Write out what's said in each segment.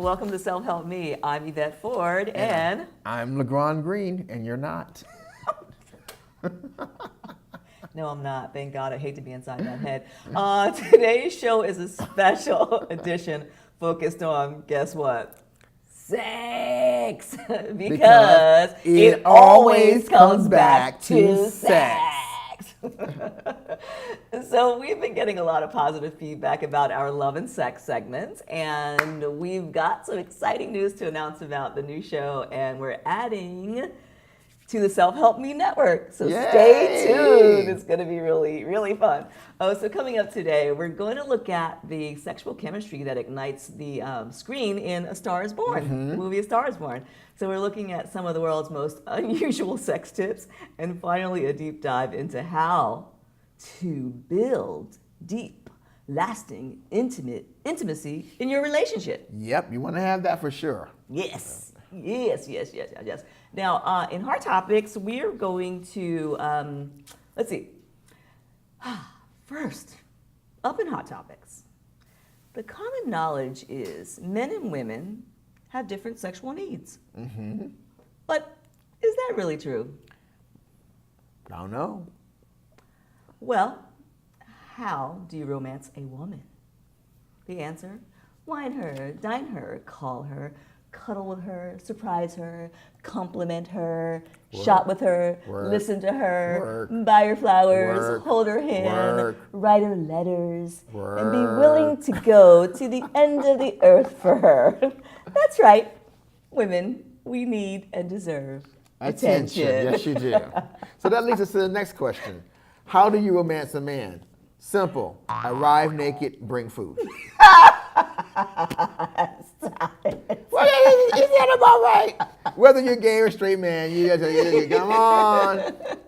Welcome to Self-Help Me. I'm Yvette Ford, and I'm LeGrand Green, and you're not. No, I'm not. Thank God. I hate to be inside that head. Today's show is a special edition focused on, guess what? Sex. because it always comes back to sex. So we've been getting a lot of positive feedback about our love and sex segments, and we've got some exciting news to announce about the new show, and we're adding to the Self-Help Me network. So stay tuned. It's going to be really, really fun. So coming up today, we're going to look at the sexual chemistry that ignites the screen in A Star is Born, the movie A Star is Born. So we're looking at some of the world's most unusual sex tips, and finally a deep dive into how to build deep, lasting, intimacy in your relationship. Yep, you want to have that for sure. Yes. Now, in Hard Topics, we're going to, let's see. First, up in Hot Topics, the common knowledge is men and women have different sexual needs. Mm-hmm. But is that really true? I don't know. Well, how do you romance a woman? The answer: wine her, dine her, call her, cuddle with her, surprise her, compliment her, shop with her, listen to her, buy her flowers, hold her hand, write her letters, and be willing to go to the end of the earth for her. That's right, women, we need and deserve attention. Yes, you do. So that leads us to the next question. How do you romance a man? Simple. Arrive naked, bring food. Well, is that about right? Whether you're gay or straight, man, you come on.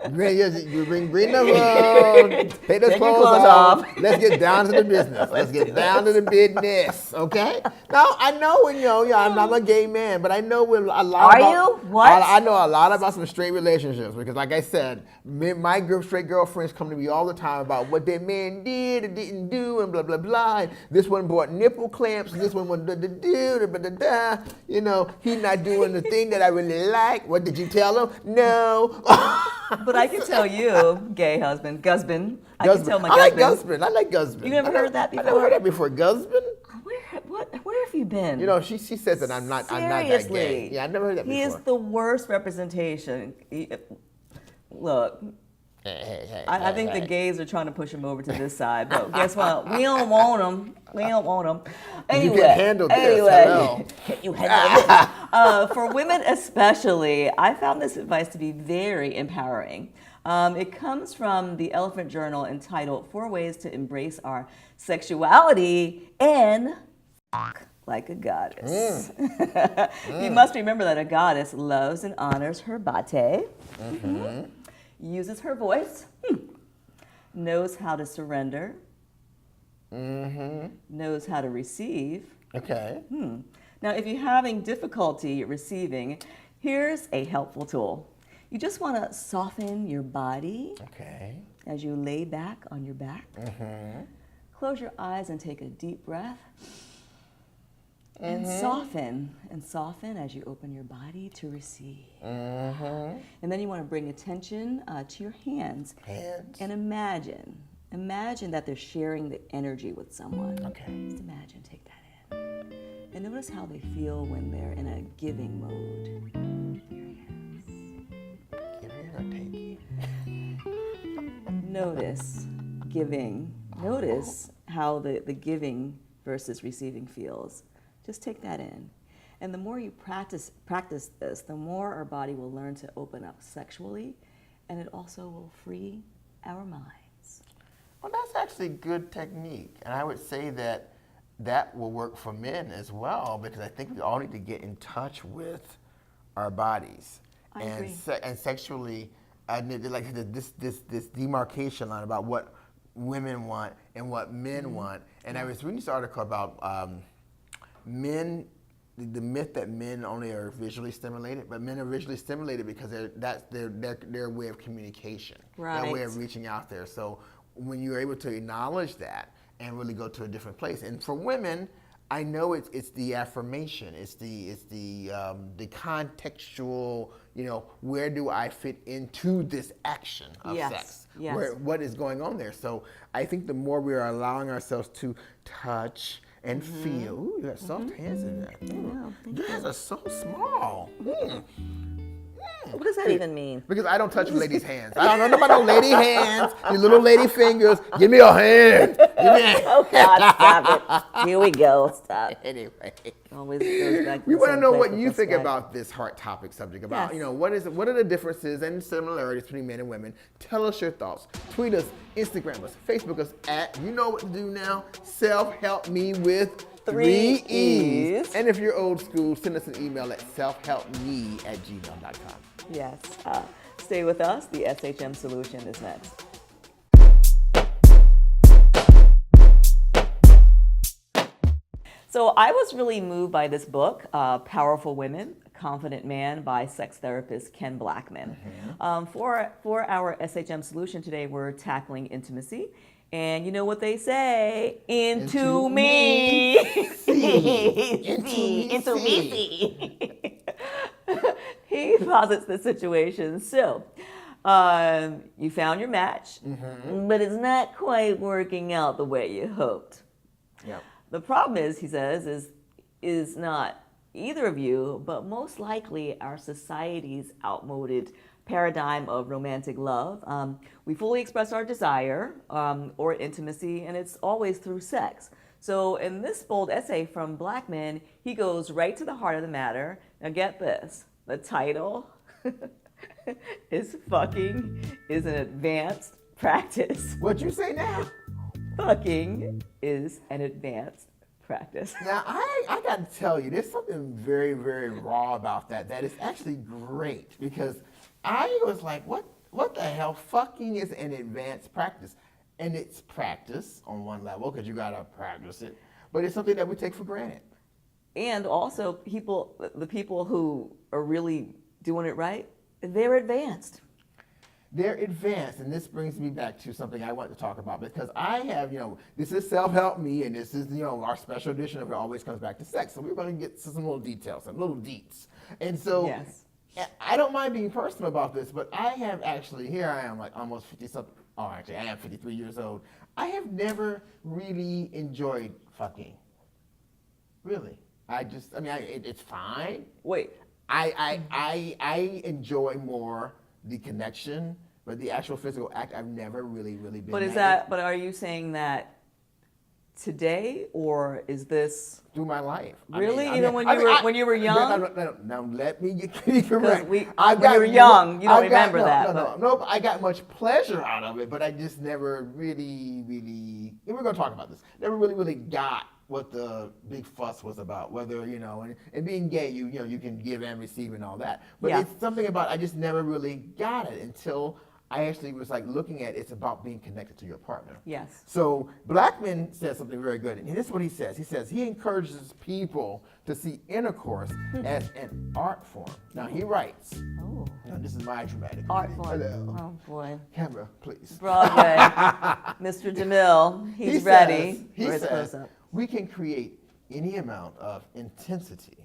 You bring the food. Take those clothes off. Let's get down to the business. Let's get down to the business, okay? Now, I know I'm a gay man, but I know a lot Are you? What? I know a lot about some straight relationships because, like I said, my straight girlfriends come to me all the time about what their man did and didn't do and blah, blah, blah. And this one bought nipple clamps and this one wanted to do, he's not doing the thing that I really like. What did you tell him? No. But I can tell you, gay husband, Gusband. I can tell my I like Gusband. I like Gusband. You never heard that before? I never heard that before. Gusband? Where have you been? She says that I'm not that gay. Yeah, I never heard that before. He is the worst representation. Look, I think the gays are trying to push him over to this side, but guess what? We don't want him. Anyway, you can handle this. Hello. Can you handle this? For women especially, I found this advice to be very empowering. It comes from the Elephant Journal entitled 4 Ways to Embrace Our Sexuality and Like a Goddess. You must remember that a goddess loves and honors her body, uses her voice, knows how to surrender, knows how to receive. Okay. Now, if you're having difficulty receiving, here's a helpful tool. You just want to soften your body as you lay back on your back. Close your eyes and take a deep breath. And soften as you open your body to receive. And then you want to bring attention to your hands. And imagine that they're sharing the energy with someone. Just imagine, take that in. And notice how they feel when they're in a giving mode. Giving or taking? Notice giving. Notice how the giving versus receiving feels. Just take that in. And the more you practice this, the more our body will learn to open up sexually, and it also will free our minds. Well, that's actually good technique. And I would say that will work for men as well, because I think we all need to get in touch with our bodies. I agree. And sexually, like this demarcation line about what women want and what men want. And I was reading this article about men, the myth that men only are visually stimulated, but men are visually stimulated because that's their way of communication, their way of reaching out there. So when you're able to acknowledge that and really go to a different place, and for women, I know it's the affirmation, it's the contextual, where do I fit into this action of Yes, sex? yes. What is going on there? So I think the more we are allowing ourselves to touch and feel, ooh, you got soft hands in there. know, thank Your hands are so small. What does that even mean? Because I don't touch ladies' hands. I don't know about no lady hands, these little lady fingers. Give me a hand. Give me a Oh God, stop it. Here we go. Stop. Anyway, Always goes back to we the want to same know place what with you this think guy. about this hot topic subject about, Yes. what are the differences and similarities between men and women? Tell us your thoughts. Tweet us, Instagram us, Facebook us at, you know what to do now, Self-Help Me with 3 E's. And if you're old school, send us an email at selfhelpme@gmail.com. Yes. Stay with us. The SHM solution is next. So I was really moved by this book, Powerful Women, Confident Man by sex therapist Ken Blackman. For our SHM solution today, we're tackling intimacy. And you know what they say? Into me. Into me. He posits the situation. So, you found your match, but it's not quite working out the way you hoped. Yep. The problem is, he says, is not either of you, but most likely our society's outmoded paradigm of romantic love. We fully express our desire or intimacy, and it's always through sex. So in this bold essay from Blackman, he goes right to the heart of the matter. Now get this, the title is Fucking is an Advanced Practice. What'd you say now? Fucking is an advanced practice. Now, I got to tell you, there's something very, very raw about that is actually great, because I was like, what the hell? Fucking is an advanced practice. And it's practice on one level, because you got to practice it, but it's something that we take for granted. And also, the people who are really doing it right, they're advanced. They're advanced, and this brings me back to something I want to talk about, because I have, this is Self-Help Me, and this is, our special edition of It Always Comes Back to Sex. So we're going to get to some little details, some little deets. And so Yes. I don't mind being personal about this, but I have actually, here I am, like almost 50-something, actually I am 53 years old. I have never really enjoyed fucking. Really. It's fine. Wait, I enjoy more the connection, but the actual physical act, I've never really been. but are you saying that today, or is this through my life? really even when you were young? No, let me get correct. When you were young, you don't remember that. No, I got much pleasure out of it, but I just never really, and we're going to talk about this, never really got what the big fuss was about, whether, and being gay, you can give and receive and all that. But Yeah. It's something about, I just never really got it until I actually was like looking at it's about being connected to your partner. Yes. So Blackman says something very good, and this is what he says. He says he encourages people to see intercourse as an art form. Now he writes, Oh, now this is my dramatic art reading. form. Hello. Oh boy. Camera, please. Broadway. Mr. DeMille, he's ready for his close-up. We can create any amount of intensity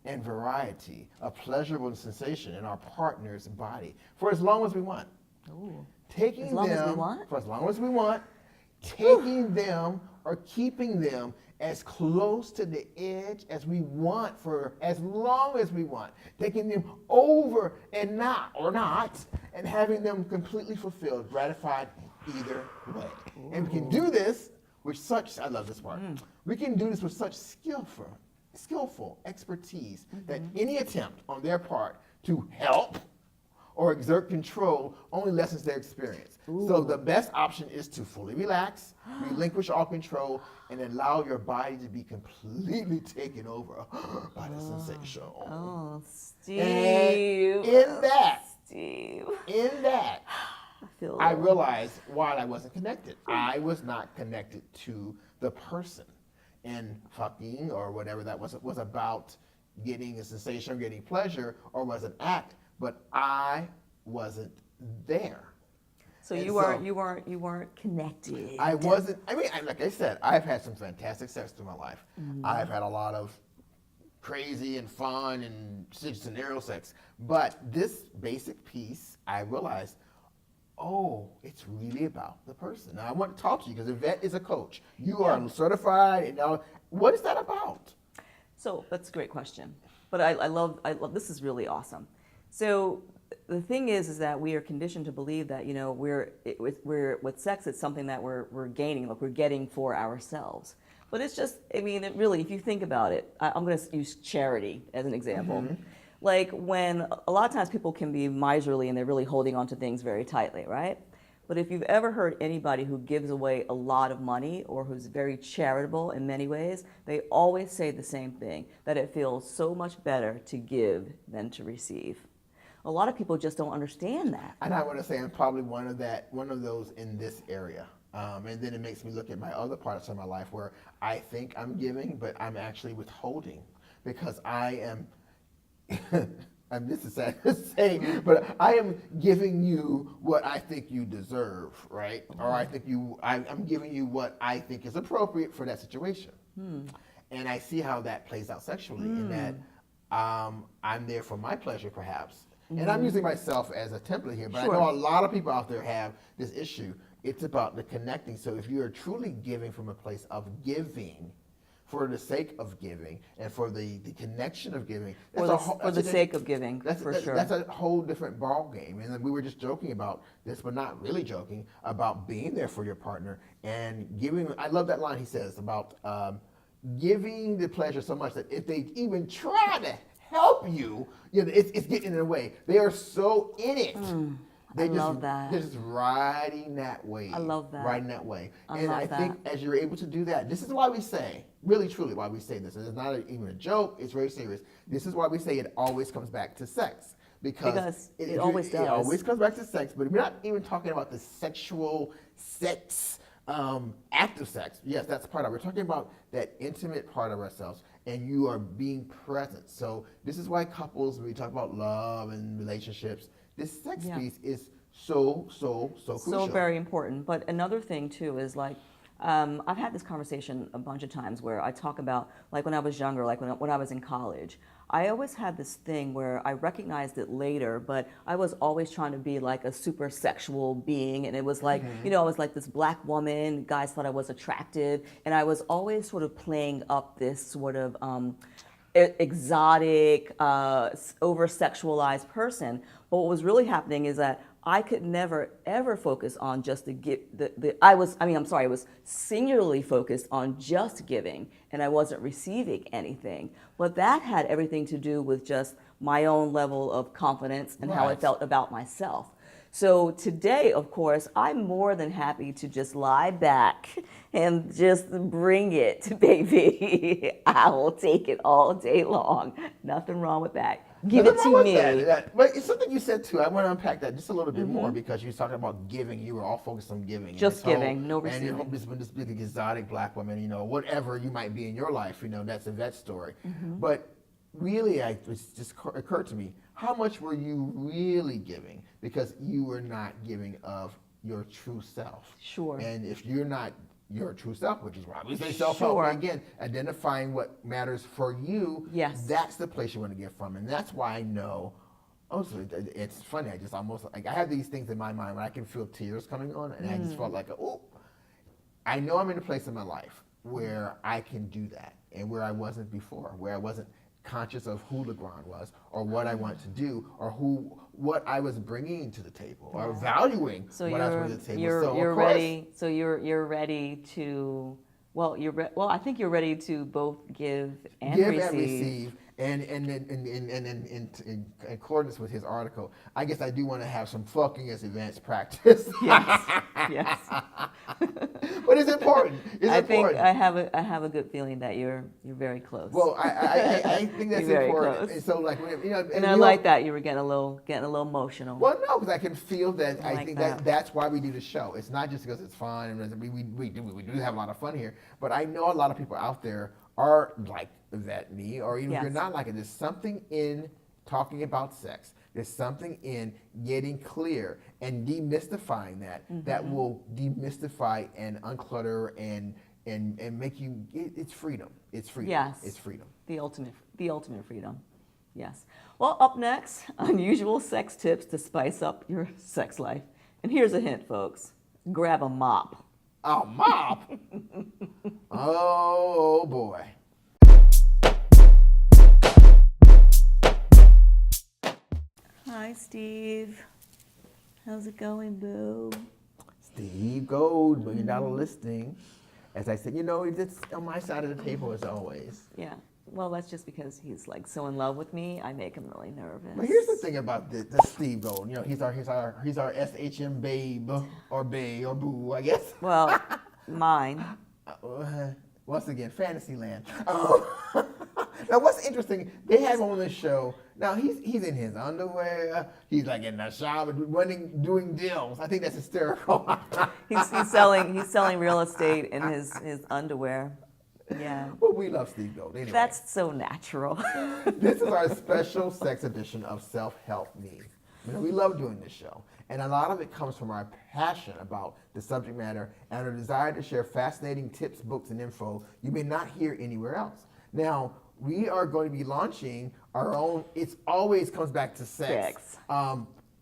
and variety, a pleasurable sensation in our partner's body for as long as we want. Ooh. Taking As long them as we want? for as long as we want, taking them or keeping them as close to the edge as we want for as long as we want, taking them over and not, and having them completely fulfilled, gratified either way. Ooh. And we can do this with such, I love this part, we can do this with such skillful expertise that any attempt on their part to help or exert control only lessens their experience. Ooh. So the best option is to fully relax, relinquish all control, and allow your body to be completely taken over by the sensation. Oh, Steve. And in that, I realized why I wasn't connected. I was not connected to the person. And fucking or whatever that was about getting a sensation, getting pleasure, or was an act, but I wasn't there. So And you weren't connected. I wasn't. I mean, like I said, I've had some fantastic sex through my life. I've had a lot of crazy and fun and scenario sex. But this basic piece, I realized, oh, it's really about the person. Now I want to talk to you because Yvette is a coach. You are certified, and now what is that about? So that's a great question. But I love this is really awesome. So the thing is that we are conditioned to believe that, you know, we're with sex, it's something that we're gaining, like we're getting for ourselves. But it's just, I mean, it really, if you think about it, I'm going to use charity as an example. Like when a lot of times people can be miserly and they're really holding on to things very tightly, right? But if you've ever heard anybody who gives away a lot of money or who's very charitable in many ways, they always say the same thing, that it feels so much better to give than to receive. A lot of people just don't understand that. And I want to say I'm probably one of those in this area. And then it makes me look at my other parts of my life where I think I'm giving, but I'm actually withholding because I am. And this is sad to say, but I am giving you what I think you deserve, right? Or I'm giving you what I think is appropriate for that situation. And I see how that plays out sexually in that I'm there for my pleasure, perhaps. And I'm using myself as a template here, but I know a lot of people out there have this issue. It's about the connecting. So if you are truly giving from a place of giving, for the sake of giving and for the connection of giving. For the sake of giving, sure. That's a whole different ball game. And we were just joking about this, but not really joking, about being there for your partner and giving. I love that line he says about giving the pleasure so much that if they even try to help you, it's getting in the way. They are so in it. I love that. They're just riding that wave. I love that. Riding that wave. I think as you're able to do that, this is why we say, really truly why we say this, and it's not even a joke, it's very serious. This is why we say it always comes back to sex. Because it always does. It always comes back to sex, but we're not even talking about the sexual sex, active sex. Yes, that's part of it. We're talking about that intimate part of ourselves, and you are being present. So this is why couples, when we talk about love and relationships, this sex piece is so crucial. So very important. But another thing too is like, I've had this conversation a bunch of times where I talk about, like when I was younger, like when I was in college, I always had this thing where I recognized it later, but I was always trying to be like a super sexual being. And it was like, I was like this black woman, guys thought I was attractive. And I was always sort of playing up this sort of exotic, over-sexualized person. But what was really happening is that I could never ever focus on just I was singularly focused on just giving, and I wasn't receiving anything. But that had everything to do with just my own level of confidence and how I felt about myself. So today, of course, I'm more than happy to just lie back and just bring it, baby. I will take it all day long. Nothing wrong with that. Give it to me. But it's something you said too. I want to unpack that just a little bit more because you were talking about giving. You were all focused on giving. Just giving, no receiving. And this big exotic black woman, whatever you might be in your life, that's Yvette's story. But really, it just occurred to me, how much were you really giving? Because you were not giving of your true self. Sure. And if you're not your true self, which is why we say self-help, again, identifying what matters for you, that's the place you want to give from. And that's why I know, also, it's funny, I just almost, like I have these things in my mind where I can feel tears coming on, and I just felt like, I know I'm in a place in my life where I can do that, and where I wasn't before, where I wasn't conscious of who LeGrand was, or what I wanted to do, or what I was bringing to the table, or valuing what I was bringing to the table. You're ready. So you're ready to. Well, I think you're ready to both give and receive. And in accordance with his article, I guess I do want to have some fucking as advanced practice. Yes. But it's important. I think I have a good feeling that you're very close. Well, I think that's important. Close. And so like and I like that you were getting a little emotional. Well, no, because I can feel that. I think that. That's why we do the show. It's not just because it's fun, and we do have a lot of fun here. But I know a lot of people out there are like that, me, or even if you're not like it. There's something in talking about sex There's something in getting clear and demystifying that will demystify and unclutter and make you. It's freedom. It's freedom. Yes. It's freedom. The ultimate freedom. Yes. Well, up next, unusual sex tips to spice up your sex life. And here's a hint, folks. Grab a mop. A mop? Oh, boy. Hi, Steve. How's it going, boo? Steve Gold, $1 million listing. As I said, it's on my side of the table as always. Yeah. Well, that's just because he's like so in love with me. I make him really nervous. But here's the thing about the Steve Gold. He's our SHM babe or bae or boo, I guess. Well, mine. Once again, Fantasyland. Now, what's interesting? They have him on this show. Now he's in his underwear. He's like in the shower, doing deals. I think that's hysterical. He's selling real estate in his underwear. Yeah. Well, we love Steve Gold anyway. That's so natural. This is our special sex edition of Self-Help Meee. We love doing this show, and a lot of it comes from our passion about the subject matter and our desire to share fascinating tips, books, and info you may not hear anywhere else. Now, we are going to be launching our own, it always comes back to sex.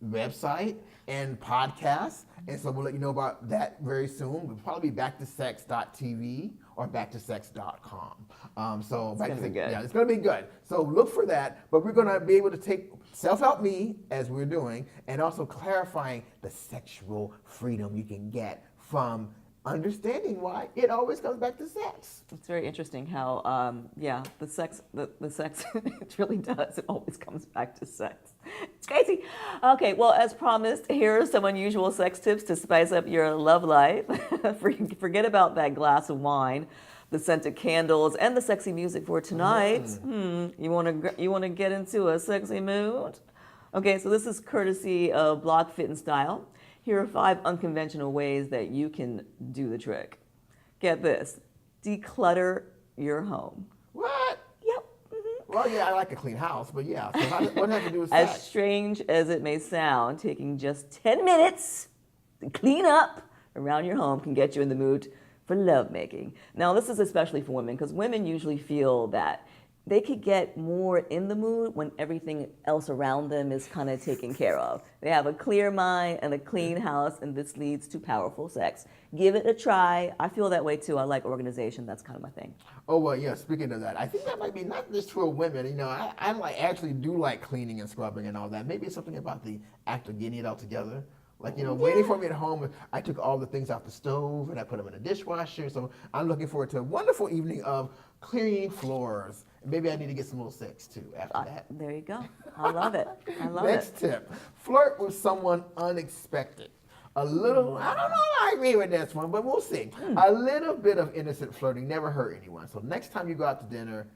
Website and podcast, and so we'll let you know about that very soon. We'll probably be backtosex.tv or backtosex.com. So it's gonna be good. Yeah, it's going to be good. So look for that. But we're going to be able to take Self-Help Meee, as we're doing, and also clarifying the sexual freedom you can get from understanding why it always comes back to sex. It's very interesting how, the sex, it really does. It always comes back to sex. It's crazy. Okay, well, as promised, here are some unusual sex tips to spice up your love life. Forget about that glass of wine, the scented candles, and the sexy music for tonight. You want to get into a sexy mood? Okay, so this is courtesy of Blog Fit and Style. Here are 5 unconventional ways that you can do the trick. Get this. Declutter your home. What? Yep. Well, yeah, I like a clean house, but yeah. So what does that have to do with As sex? strange as it may sound, taking just 10 minutes to clean up around your home can get you in the mood for lovemaking. Now, this is especially for women because women usually feel that they could get more in the mood when everything else around them is kind of taken care of. They have a clear mind and a clean house, and this leads to powerful sex. Give it a try. I feel that way too. I like organization. That's kind of my thing. Oh, well, yeah, speaking of that, I think that might be not just for women. I actually do like cleaning and scrubbing and all that. Maybe it's something about the act of getting it all together. Like, waiting for me at home, I took all the things off the stove and I put them in the dishwasher. So I'm looking forward to a wonderful evening of cleaning floors. And maybe I need to get some little sex too after that. There you go. I love it. I love it. Next tip, flirt with someone unexpected. A little, I don't know if I agree with this one, but we'll see. A little bit of innocent flirting never hurt anyone. So next time you go out to dinner,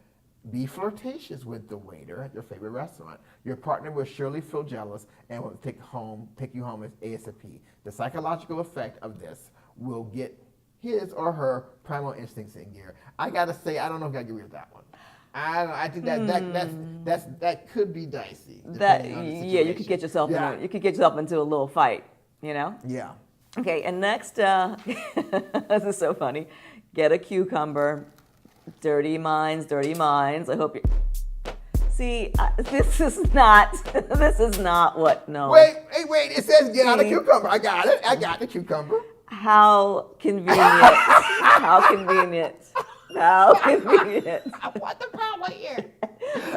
be flirtatious with the waiter at your favorite restaurant. Your partner will surely feel jealous and will take you home ASAP. The psychological effect of this will get his or her primal instincts in gear. I gotta say, I don't know if I agree with that one. I think that could be dicey. You could get yourself into a little fight. Yeah. Okay, and next, this is so funny. Get a cucumber. Dirty minds. I hope you. See, this is not what. No. Wait! It says get out a cucumber. I got it. I got the cucumber. How convenient. How convenient. What the problem here?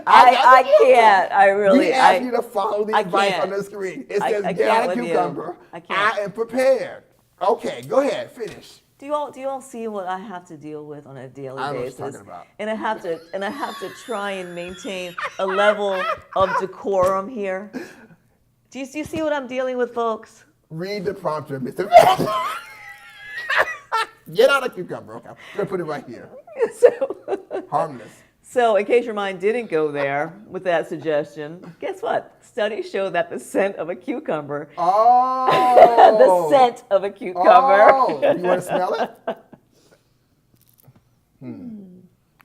I can't. I really. We ask you to follow the advice can't. on the screen. It says get can't out a with you. cucumber. I can't. I am prepared. Okay, go ahead. Finish. Do you all see what I have to deal with on a daily I know what basis? you're talking about. And I have to try and maintain a level of decorum here. Do you see what I'm dealing with, folks? Read the prompter, Mr. Get out a cucumber. Okay, I'm gonna put it right here. Harmless. So, in case your mind didn't go there with that suggestion, guess what? Studies show that the scent of a cucumber. Oh. The scent of a cucumber. Oh. You want to smell it?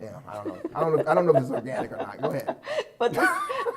Yeah, I don't know. I don't know if it's organic or not. Go ahead. But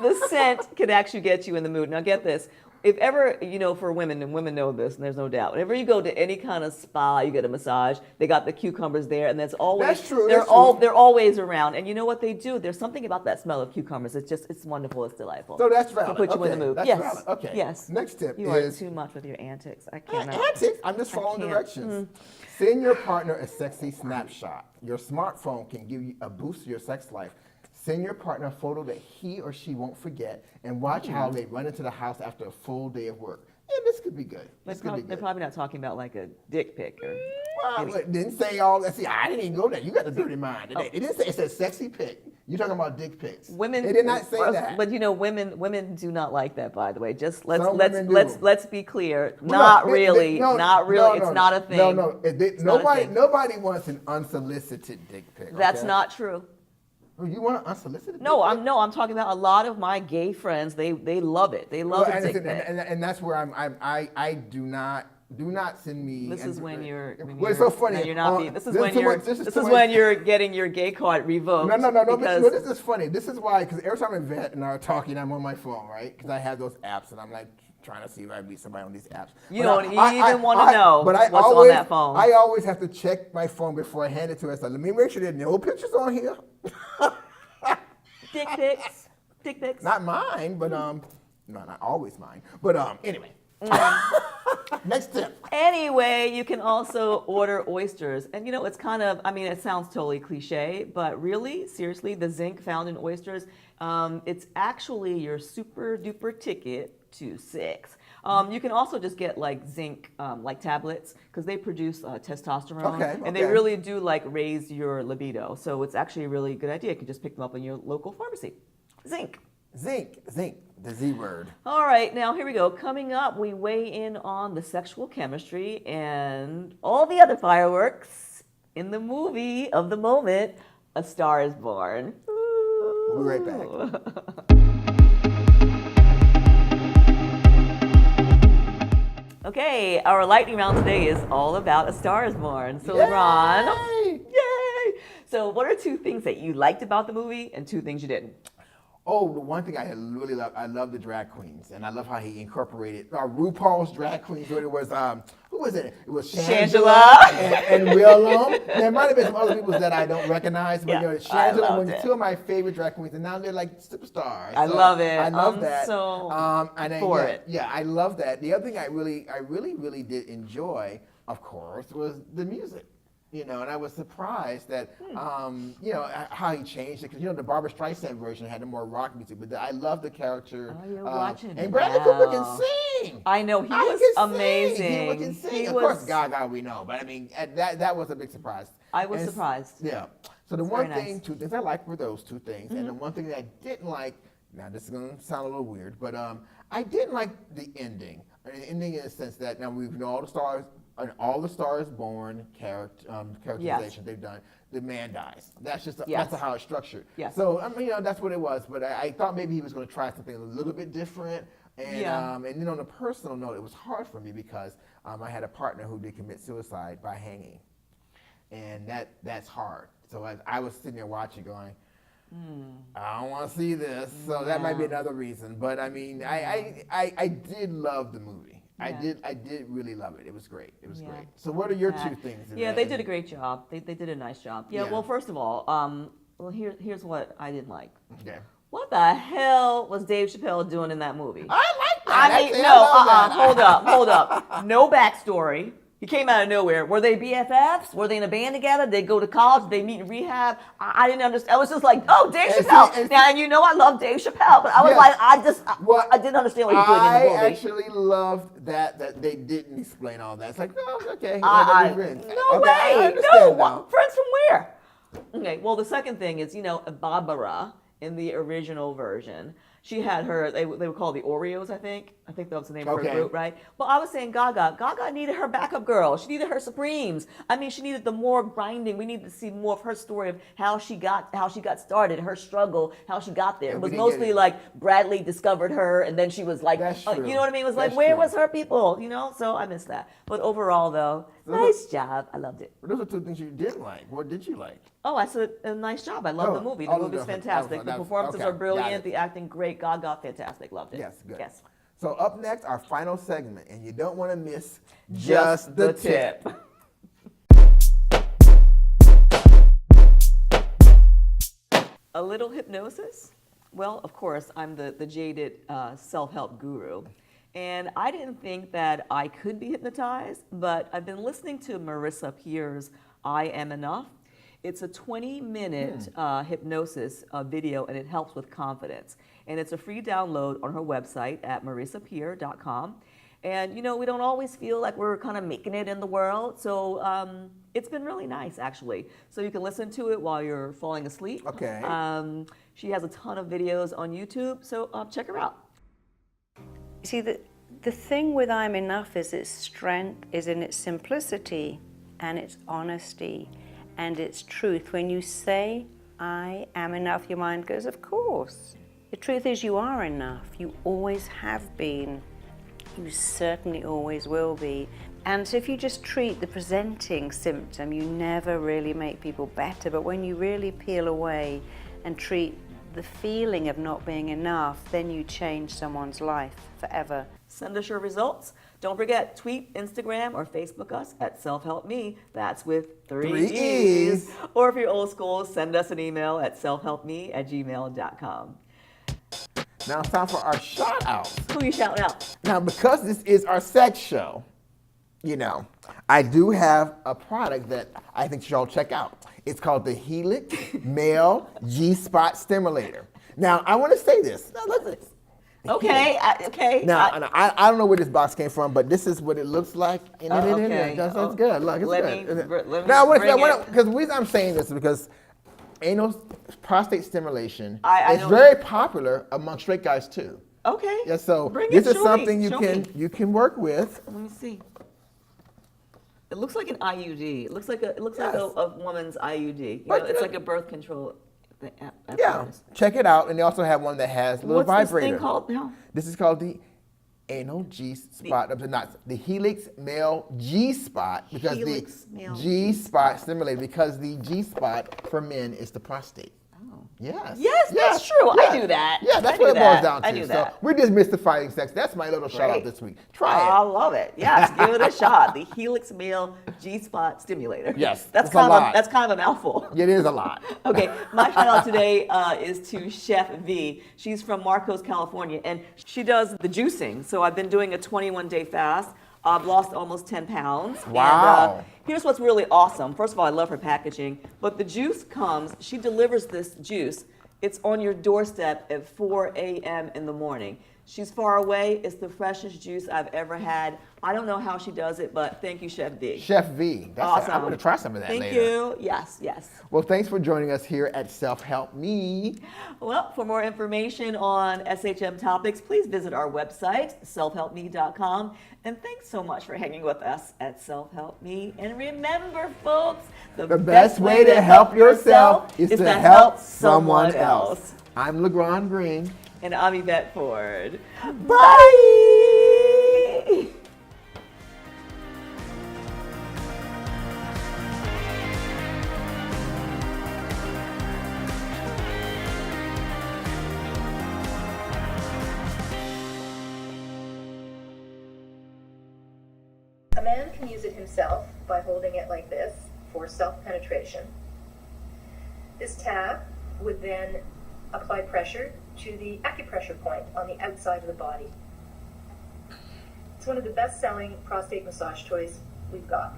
The scent can actually get you in the mood. Now get this. If ever, for women, and women know this, and there's no doubt, whenever you go to any kind of spa, you get a massage, they got the cucumbers there, and that's always, That's true. they're That's true. they're always around. And you know what they do? There's something about that smell of cucumbers. It's wonderful. It's delightful. So that's valid. To put you in the Okay, mood. that's Yes. valid. Okay. Yes. Next tip You are is too much with your antics. I cannot. antics. I'm just following can't. directions. Send your partner a sexy snapshot. Your smartphone can give you a boost to your sex life. Send your partner a photo that he or she won't forget, and watch how they run into the house after a full day of work. Yeah, this could be good. This could be They're good. probably not talking about like a dick pic or. Well, it didn't say all that. See, I didn't even go there. You got the dirty mind. It didn't say. It said sexy pic. You're talking about dick pics. Women. It did not say that. But women do not like that. By the way, just Some women do. let's be clear. Well, Not no, really. no, Not really. no, It's not a thing. No. It's not a thing. Nobody wants an unsolicited dick pic. That's okay? not true. Oh, you want an unsolicited? No, dick pic? I'm talking about a lot of my gay friends. They love it. They love Well, a dick and, pic. and that's where I do not send me. This is when you're. Well, it's so funny. No, you're not being. This is this when is too you're. much- This is is too much- when you're getting your gay card revoked. No, because this is funny. This is why, because every time Yvette and I are talking, I'm on my phone, right? Because I have those apps, and I'm like trying to see if I meet somebody on these apps. You don't even want to know but I what's always, on that phone. I always have to check my phone before I hand it to her. So let me make sure there are no pictures on here. Dick pics. Dick pics. Not mine, but no, not always mine. But anyway. Next tip. Anyway, you can also order oysters. And it's kind of, it sounds totally cliche, but really, seriously, the zinc found in oysters, it's actually your super duper ticket to sex. You can also just get like zinc, like tablets, because they produce testosterone, and they really do like raise your libido. So it's actually a really good idea. You can just pick them up in your local pharmacy. Zinc. Zinc, the Z word. All right, now here we go. Coming up, we weigh in on the sexual chemistry and all the other fireworks in the movie of the moment, A Star is Born. We'll be right back. Okay, our lightning round today is all about A Star is Born. So, LeBron, yay! So, what are two things that you liked about the movie and two things you didn't? Oh, the one thing I really love, I love the drag queens, and I love how he incorporated RuPaul's drag queens. It was who was it? It was Shangela and Willam. There might have been some other people that I don't recognize, but Shangela was two of my favorite drag queens, and now they're like superstars. I love it. I love that. So for it. Yeah, I love that. The other thing I really did enjoy, of course, was the music. And I was surprised that, how he changed it. Because, the Barbra Streisand version had the more rock music. But I love the character. Oh, you're watching And Bradley Cooper can sing. I know. He was amazing. He can sing. Of course, Gaga we know. But, that was a big surprise. I was surprised. Yeah. So two things I liked were those two things. And the one thing that I didn't like, now this is going to sound a little weird, but I didn't like the ending. The ending in the sense that now we've known all the stars. And all the Stars Born characterization they've done, the man dies. That's just that's how it's structured. Yes. So that's what it was. But I thought maybe he was going to try something a little bit different. And and then on a personal note, it was hard for me because I had a partner who did commit suicide by hanging, and that's hard. So I was sitting there watching, going, I don't want to see this. So that might be another reason. But I did love the movie. Yeah. I did really love it. It was great. It was great. So what are your two things? They did a great job. They did a nice job. Yeah. Well, first of all, here's what I didn't like. Okay. What the hell was Dave Chappelle doing in that movie? I like that. Hold up. No backstory. He came out of nowhere. Were they BFFs? Were they in a band together? Did they go to college? Did they meet in rehab? I didn't understand. I was just like, oh, Dave Chappelle. And I love Dave Chappelle, but I was like, I didn't understand what he was doing in the movie. I actually loved that they didn't explain all that. It's like, oh, okay. No way. No. Friends from where? Okay, well, the second thing is, Barbara in the original version, she had her, they were called the Oreos, I think. I think that was the name of her group, right? Well, I was saying Gaga needed her backup girl. She needed her Supremes. She needed the more grinding. We needed to see more of her story of how she got started, her struggle, how she got there. It was mostly like Bradley discovered her, and then she was like, you know what I mean? It was like, where was her people? So I missed that. But overall, though, Nice job. I loved it. Those are two things you didn't like. What did you like? Oh, I said a nice job. I love the movie. The movie's fantastic. The performances are brilliant. The acting great. Gaga, fantastic. Loved it. Yes, good. Yes. So up next, our final segment, and you don't want to miss Just the tip. A little hypnosis? Well, of course, I'm the jaded self-help guru. And I didn't think that I could be hypnotized, but I've been listening to Marissa Peer's I Am Enough. It's a 20-minute hypnosis video, and it helps with confidence. And it's a free download on her website at marissapeer.com. And, you know, we don't always feel like we're kind of making it in the world. So it's been really nice, actually. So you can listen to it while you're falling asleep. Okay. She has a ton of videos on YouTube, so check her out. See, the thing with I'm Enough is its strength is in its simplicity and its honesty and its truth. When you say, I am enough, your mind goes, of course. The truth is you are enough. You always have been. You certainly always will be. And so if you just treat the presenting symptom, you never really make people better. But when you really peel away and treat the feeling of not being enough, then you change someone's life forever. Send us your results. Don't forget, tweet, Instagram, or Facebook us at selfhelpme. That's with three E's. Or if you're old school, send us an email at selfhelpme@gmail.com. Now it's time for our shout outs. Who you shouting out? Now, because this is our sex show, you know, I do have a product that I think y'all check out. It's called the Helix Male G-Spot Stimulator. Now, I want to say this. Now, look at this. Okay, okay. Now, I don't know where this box came from, but this is what it looks like. Okay. That's good. Look, it's Let good. me Now, bring it. because the reason I'm saying this is because anal prostate stimulation I is know very popular among straight guys too. Okay. Yeah, so Bring this it, is show me, something show me. you can work with. Let me see. It looks like an IUD. It looks like a Yes. a woman's IUD. You But know, it's like a birth control thing. Yeah, apparatus. check it out, and they also have one that has a little What's vibrator. this thing called now? This is called the anal G-spot the Helix Male G-spot, because Helix the Male G-spot stimulator, because the G-spot for men is the prostate. Oh. Yes. Yes, that's true. I do that. Yeah, that's I do what it boils that. down to. I do So that. we're demystifying sex. That's my little shout out Great. this week. Try I it. love it. Yes, give it a shot. The Helix Male G-Spot Stimulator. Yes, that's it's a kind lot. of that's kind of a mouthful. It is a lot. Okay, my shout out today is to Chef V. She's from Marcos, California, and she does the juicing. So I've been doing a 21-day fast. I've lost almost 10 pounds. Wow. And, here's what's really awesome. First of all, I love her packaging, but the juice comes, she delivers this juice. It's on your doorstep at 4 a.m. in the morning. She's far away. It's the freshest juice I've ever had. I don't know how she does it, but thank you, Chef V. Chef V. Awesome. I'm going to try some of that Thank later. you. Yes, yes. Well, thanks for joining us here at Self Help Me. Well, for more information on SHM topics, please visit our website, selfhelpme.com. And thanks so much for hanging with us at Self Help Me. And remember, folks, The best way to help yourself is to help someone else. I'm LeGrand Green. And I'm Yvette Ford. Bye! A man can use it himself by holding it like this for self-penetration. This tab would then apply pressure to the acupressure point on the outside of the body. It's one of the best-selling prostate massage toys we've got.